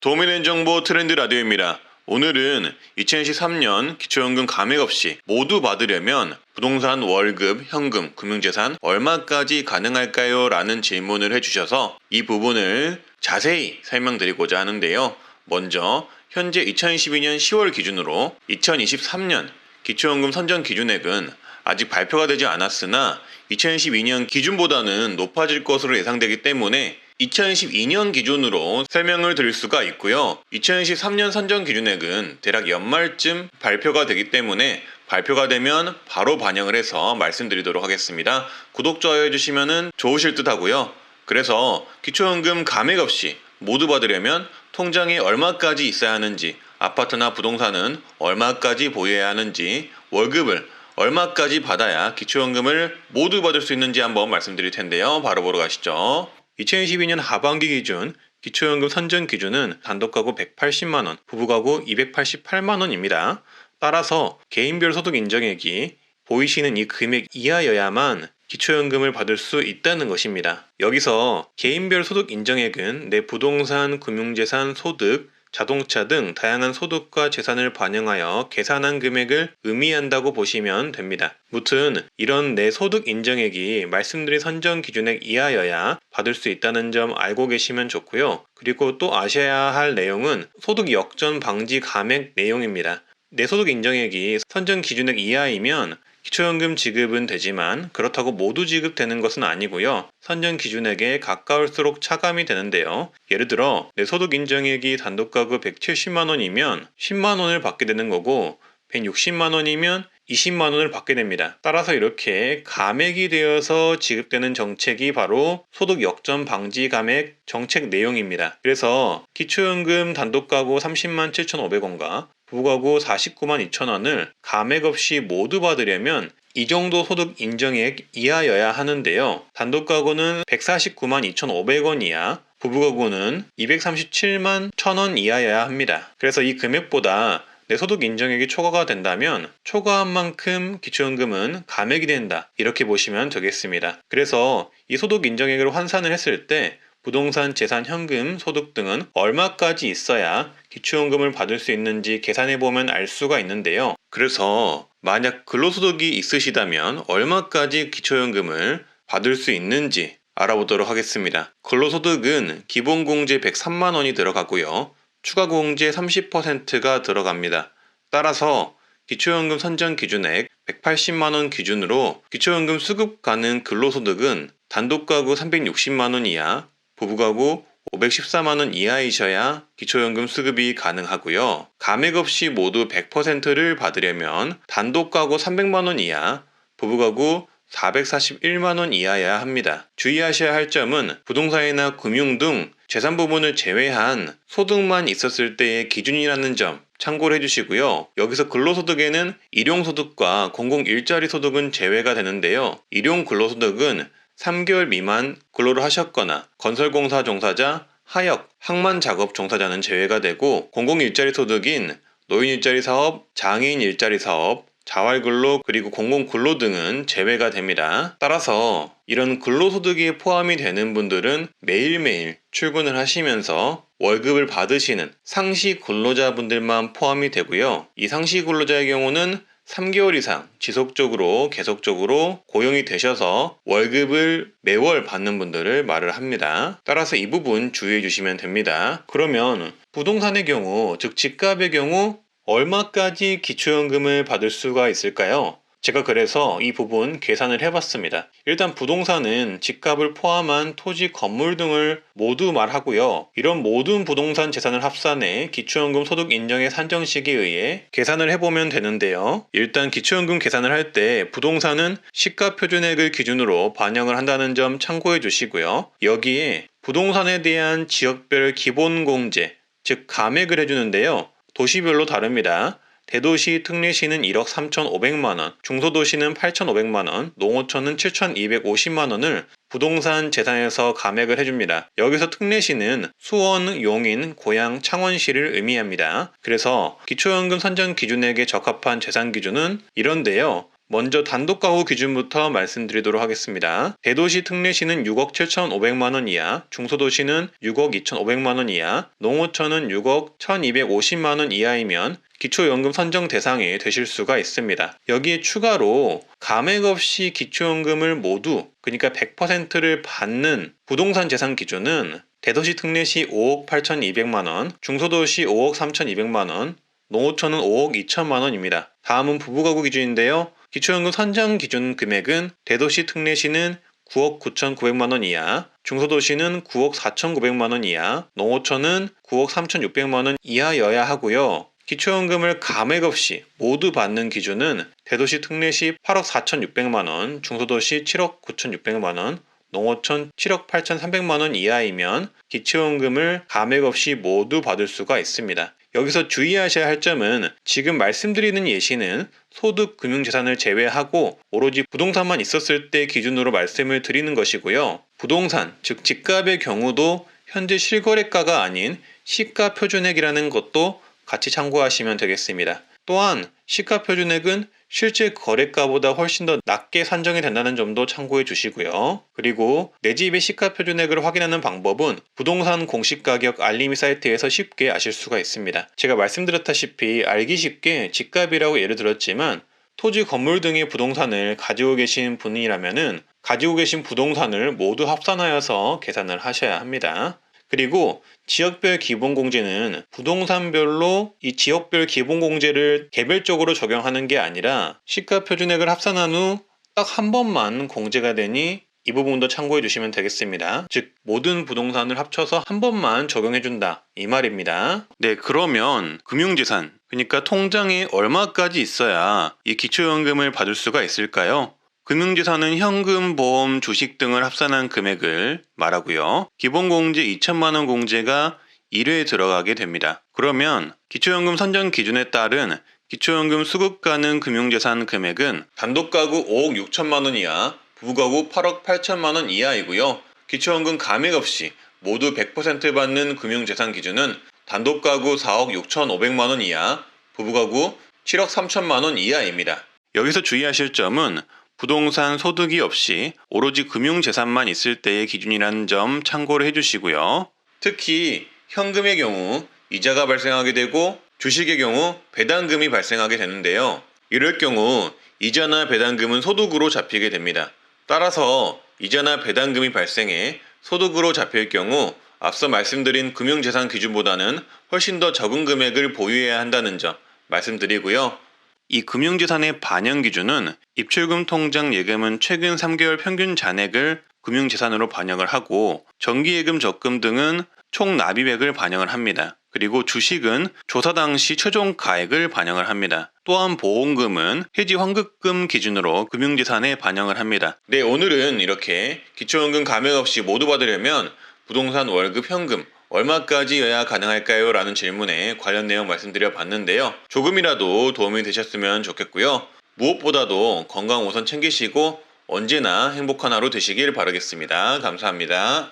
도움이 되는 정보 트렌드 라디오입니다. 오늘은 2023년 기초연금 감액 없이 모두 받으려면 부동산, 월급, 현금, 금융재산 얼마까지 가능할까요? 라는 질문을 해주셔서 이 부분을 자세히 설명드리고자 하는데요. 먼저 현재 2022년 10월 기준으로 2023년 기초연금 선정 기준액은 아직 발표가 되지 않았으나 2012년 기준보다는 높아질 것으로 예상되기 때문에 2012년 기준으로 설명을 드릴 수가 있고요. 2023년 선정 기준액은 대략 연말쯤 발표가 되기 때문에 발표가 되면 바로 반영을 해서 말씀드리도록 하겠습니다. 구독, 좋아요 해주시면 좋으실 듯 하고요. 그래서 기초연금 감액 없이 모두 받으려면 통장에 얼마까지 있어야 하는지, 아파트나 부동산은 얼마까지 보유해야 하는지, 월급을 얼마까지 받아야 기초연금을 모두 받을 수 있는지 한번 말씀드릴 텐데요. 바로 보러 가시죠. 2022년 하반기 기준 기초연금 선정 기준은 단독가구 180만원, 부부가구 288만원입니다. 따라서 개인별 소득 인정액이 보이시는 이 금액 이하여야만 기초연금을 받을 수 있다는 것입니다. 여기서 개인별 소득 인정액은 내 부동산, 금융재산, 소득, 자동차 등 다양한 소득과 재산을 반영하여 계산한 금액을 의미한다고 보시면 됩니다. 무튼 이런 내 소득 인정액이 말씀드린 선정 기준액 이하여야 받을 수 있다는 점 알고 계시면 좋고요. 그리고 또 아셔야 할 내용은 소득 역전 방지 감액 내용입니다. 내 소득 인정액이 선정 기준액 이하이면 기초연금 지급은 되지만 그렇다고 모두 지급되는 것은 아니고요. 선정 기준액에 가까울수록 차감이 되는데요. 예를 들어 내 소득 인정액이 단독가구 170만원이면 10만원을 받게 되는 거고 160만원이면 20만원을 받게 됩니다. 따라서 이렇게 감액이 되어서 지급되는 정책이 바로 소득 역전 방지 감액 정책 내용입니다. 그래서 기초연금 단독가구 30만 7,500원과 부부가구 49만 2천원을 감액 없이 모두 받으려면 이 정도 소득 인정액 이하여야 하는데요. 단독가구는 149만 2,500원 이하, 부부가구는 237만 1,000원 이하여야 합니다. 그래서 이 금액보다 내 소득 인정액이 초과가 된다면 초과한 만큼 기초연금은 감액이 된다. 이렇게 보시면 되겠습니다. 그래서 이 소득 인정액을 환산을 했을 때 부동산, 재산, 현금, 소득 등은 얼마까지 있어야 기초연금을 받을 수 있는지 계산해보면 알 수가 있는데요. 그래서 만약 근로소득이 있으시다면 얼마까지 기초연금을 받을 수 있는지 알아보도록 하겠습니다. 근로소득은 기본공제 103만원이 들어가고요. 추가공제 30%가 들어갑니다. 따라서 기초연금 선정 기준액 180만원 기준으로 기초연금 수급 가능 근로소득은 단독가구 360만원 이하, 부부가구 514만원 이하이셔야 기초연금 수급이 가능하고요. 감액 없이 모두 100%를 받으려면 단독가구 300만원 이하, 부부가구 441만원 이하여야 합니다. 주의하셔야 할 점은 부동산이나 금융 등 재산 부분을 제외한 소득만 있었을 때의 기준이라는 점 참고를 해주시고요. 여기서 근로소득에는 일용소득과 공공일자리 소득은 제외가 되는데요. 일용 근로소득은 3개월 미만 근로를 하셨거나 건설공사 종사자, 하역, 항만 작업 종사자는 제외가 되고 공공일자리 소득인 노인일자리 사업, 장애인 일자리 사업, 자활근로 그리고 공공근로 등은 제외가 됩니다. 따라서 이런 근로소득이 포함이 되는 분들은 매일매일 출근을 하시면서 월급을 받으시는 상시 근로자분들만 포함이 되고요. 이 상시 근로자의 경우는 3개월 이상 지속적으로 계속적으로 고용이 되셔서 월급을 매월 받는 분들을 말을 합니다. 따라서 이 부분 주의해 주시면 됩니다. 그러면 부동산의 경우, 즉 집값의 경우 얼마까지 기초연금을 받을 수가 있을까요? 제가 그래서 이 부분 계산을 해봤습니다. 일단 부동산은 집값을 포함한 토지, 건물 등을 모두 말하고요. 이런 모든 부동산 재산을 합산해 기초연금 소득 인정의 산정식에 의해 계산을 해보면 되는데요. 일단 기초연금 계산을 할 때 부동산은 시가표준액을 기준으로 반영을 한다는 점 참고해 주시고요. 여기에 부동산에 대한 지역별 기본공제, 즉 감액을 해주는데요. 도시별로 다릅니다. 대도시 특례시는 1억 3,500만원, 중소도시는 8,500만원, 농어촌은 7,250만원을 부동산 재산에서 감액을 해줍니다. 여기서 특례시는 수원, 용인, 고양, 창원시를 의미합니다. 그래서 기초연금 선정 기준액에 적합한 재산 기준은 이런데요. 먼저 단독가구 기준부터 말씀드리도록 하겠습니다. 대도시 특례시는 6억 7,500만원 이하, 중소도시는 6억 2,500만원 이하, 농어촌은 6억 1,250만원 이하이면 기초연금 선정 대상이 되실 수가 있습니다. 여기에 추가로 감액 없이 기초연금을 모두, 그러니까 100%를 받는 부동산 재산 기준은 대도시 특례시 5억 8,200만원, 중소도시 5억 3,200만원, 농어촌은 5억 2천만원입니다. 다음은 부부가구 기준인데요. 기초연금 선정 기준 금액은 대도시 특례시는 9억 9,900만원 이하, 중소도시는 9억 4,900만원 이하, 농어촌은 9억 3,600만원 이하여야 하고요. 기초연금을 감액 없이 모두 받는 기준은 대도시 특례시 8억 4,600만원, 중소도시 7억 9,600만원, 농어촌 7억 8,300만원 이하이면 기초연금을 감액 없이 모두 받을 수가 있습니다. 여기서 주의하셔야 할 점은 지금 말씀드리는 예시는 소득, 금융재산을 제외하고 오로지 부동산만 있었을 때 기준으로 말씀을 드리는 것이고요. 부동산, 즉 집값의 경우도 현재 실거래가가 아닌 시가표준액이라는 것도 같이 참고하시면 되겠습니다. 또한 시가표준액은 실제 거래가보다 훨씬 더 낮게 산정이 된다는 점도 참고해 주시고요. 그리고 내 집의 시가표준액을 확인하는 방법은 부동산 공시가격 알림이 사이트에서 쉽게 아실 수가 있습니다. 제가 말씀드렸다시피 알기 쉽게 집값이라고 예를 들었지만 토지, 건물 등의 부동산을 가지고 계신 분이라면은 가지고 계신 부동산을 모두 합산하여서 계산을 하셔야 합니다. 그리고 지역별 기본공제는 부동산별로 이 지역별 기본공제를 개별적으로 적용하는 게 아니라 시가표준액을 합산한 후 딱 한 번만 공제가 되니 이 부분도 참고해 주시면 되겠습니다. 즉 모든 부동산을 합쳐서 한 번만 적용해준다 이 말입니다. 네, 그러면 금융재산, 그러니까 통장에 얼마까지 있어야 이 기초연금을 받을 수가 있을까요? 금융재산은 현금, 보험, 주식 등을 합산한 금액을 말하고요. 기본공제 2천만원 공제가 1회에 들어가게 됩니다. 그러면 기초연금 선정 기준에 따른 기초연금 수급 가능 금융재산 금액은 단독가구 5억 6천만원 이하, 부부가구 8억 8천만원 이하이고요. 기초연금 감액 없이 모두 100% 받는 금융재산 기준은 단독가구 4억 6,500만원 이하, 부부가구 7억 3천만원 이하입니다. 여기서 주의하실 점은 부동산 소득이 없이 오로지 금융재산만 있을 때의 기준이라는 점 참고를 해주시고요. 특히 현금의 경우 이자가 발생하게 되고 주식의 경우 배당금이 발생하게 되는데요. 이럴 경우 이자나 배당금은 소득으로 잡히게 됩니다. 따라서 이자나 배당금이 발생해 소득으로 잡힐 경우 앞서 말씀드린 금융재산 기준보다는 훨씬 더 적은 금액을 보유해야 한다는 점 말씀드리고요. 이 금융재산의 반영 기준은 입출금 통장 예금은 최근 3개월 평균 잔액을 금융재산으로 반영을 하고 정기예금 적금 등은 총 납입액을 반영을 합니다. 그리고 주식은 조사 당시 최종 가액을 반영을 합니다. 또한 보험금은 해지 환급금 기준으로 금융재산에 반영을 합니다. 네, 오늘은 이렇게 기초연금 감액 없이 모두 받으려면 부동산 월급 현금 얼마까지여야 가능할까요? 라는 질문에 관련 내용 말씀드려 봤는데요. 조금이라도 도움이 되셨으면 좋겠고요. 무엇보다도 건강 우선 챙기시고 언제나 행복한 하루 되시길 바라겠습니다. 감사합니다.